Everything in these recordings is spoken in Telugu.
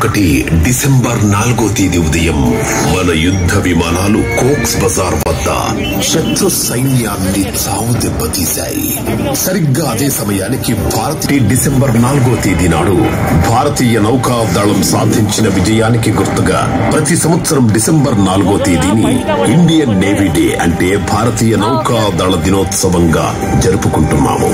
1971 డిసెంబర్ 4వ తేదీ ఉదయం మన యుద్ధ విమానాలు కోక్స్ బజార్ వద్ద శత్రు సైన్యాన్ని చావు దెబ్బతీశాయి. సరిగ్గా అదే సమయానికి డిసెంబర్ 4వ తేదీ నాడు భారతీయ నౌకా దళం సాధించిన విజయానికి గుర్తుగా ప్రతి సంవత్సరం డిసెంబర్ 4వ తేదీని ఇండియన్ నేవీ డే అంటే భారతీయ నౌకా దళ దినోత్సవంగా జరుపుకుంటున్నాము.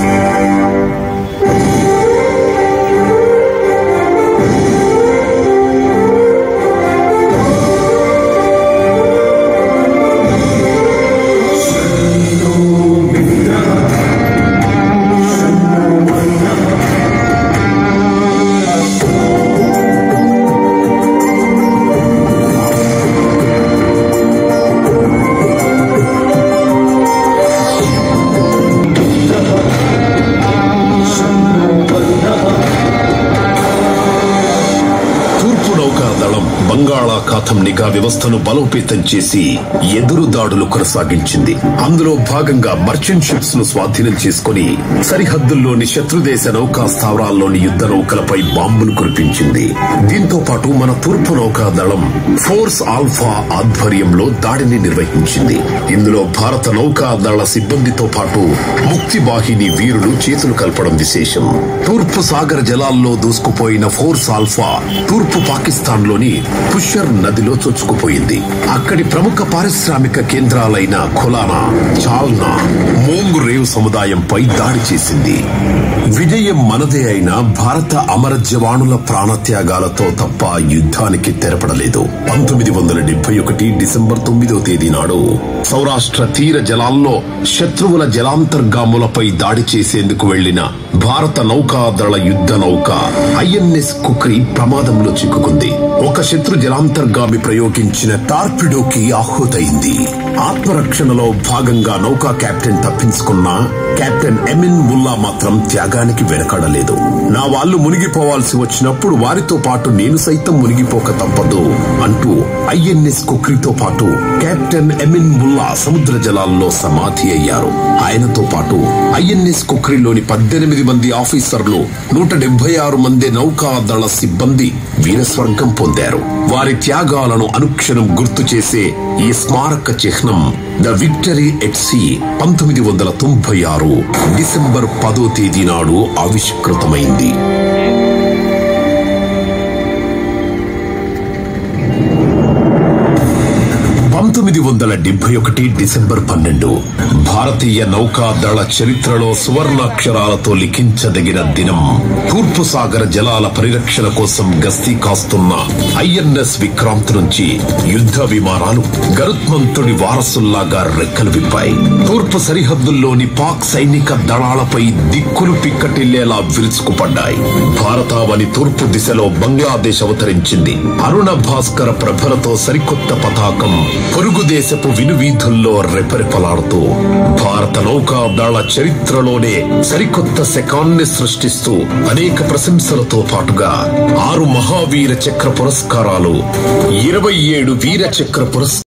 బంగాళాఖాతం నిఘా వ్యవస్థను బలోపేతం చేసి ఎదురు దాడులు కొనసాగించింది. అందులో భాగంగా మర్చెంట్ షిప్స్ ను స్వాధీనం చేసుకుని సరిహద్దుల్లోని శత్రుదేశ నౌకా స్థావరాల్లోని యుద్ధ నౌకలపై బాంబులు కురిపించింది. దీంతో పాటు మన తూర్పు నౌకా దళం ఫోర్స్ ఆల్ఫా ఆధ్వర్యంలో దాడిని నిర్వహించింది. ఇందులో భారత నౌకా దళ సిబ్బందితో పాటు ముక్తి వాహిని వీరులు చేతులు కలపడం విశేషం. తూర్పు సాగర జలాల్లో దూసుకుపోయిన ఫోర్స్ ఆల్ఫా తూర్పు పాకిస్తాన్ లోని పుష్కర్ నదిలో చొచ్చుకుపోయింది. అక్కడి ప్రముఖ పారిశ్రామిక కేంద్రాలైన ఖులానా, చాల్నా, మోంగ్ రేవ్ సముదాయంపై దాడి చేసింది. విజయం మనదే అయిన భారత అమర జవానుల ప్రాణత్యాగాలతో తప్ప యుద్ధానికి తెరపడలేదు. 1971 డిసెంబర్ 9వ తేదీ నాడు సౌరాష్ట్ర తీర జలాల్లో శత్రువుల జలాంతర్గాములపై దాడి చేసేందుకు వెళ్లిన భారత నౌకాదళ యుద్ధ నౌక ఐఎన్ఎస్ కుక్రీ ప్రమాదంలో చిక్కుకుంది. ఒక శత్రు జలాంతర్గామి ప్రయోగించిన టార్పిడోకి ఆహుతైంది. ఆత్మరక్షణలో భాగంగా నౌకా కెప్టెన్ తప్పించుకున్న కెప్టెన్ ఎమిన్ ముల్లా మాత్రం త్యాగానికి వెనకాడలేదు. నా వాళ్లు మునిగిపోవాల్సి వచ్చినప్పుడు వారితో పాటు నేను సైతం మునిగిపోక తప్పదు అంటూ ఐఎన్ఎస్ కుక్రీతో పాటు కెప్టెన్ ఎమిన్ ముల్లా సముద్ర జలాల్లో సమాధి అయ్యారు. ఆయనతో పాటు ఐఎన్ఎస్ కుక్రీలోని 18 మంది ఆఫీసర్లు, 176 మంది నౌకాదళ సిబ్బంది వీరస్వర్గం పొందారు. వారి త్యాగాలను అనుక్షణం గుర్తు చేసే ఈ స్మారక చిహ్నం the victory at sea 1996 December 10వ తేదీ నాడు ఆవిష్కృతమైంది. 1971 డిసెంబర్ 12 భారతీయ నౌకాదళ చరిత్రలో సువర్ణాక్షరాలతో లిఖించదగిన దినం. తూర్పు సాగర జలాల పరిరక్షణ కోసం గస్తీ కాస్తున్న ఐఎన్ఎస్ విక్రాంత్ నుంచి యుద్ధ విమానాలు గరుత్మంతుడి వారసుల్లాగా రెక్కలు విప్పాయి. తూర్పు సరిహద్దుల్లోని పాక్ సైనిక దళాలపై దిక్కులు పిక్కటిల్లేలా విరుచుకుపడ్డాయి. భారతావని తూర్పు దిశలో బంగ్లాదేశ్ అవతరించింది. అరుణ భాస్కర ప్రభలతో సరికొత్త పతాకం పొరుగు దేశపు వినువీధుల్లో రెపరెపలాడుతూ భారత నౌకాదళ చరిత్రలోనే సరికొత్త శకాన్ని సృష్టిస్తూ అనేక ప్రశంసలతో పాటుగా 6 మహావీర చక్ర పురస్కారాలు, 27 వీర చక్ర పురస్కారాలు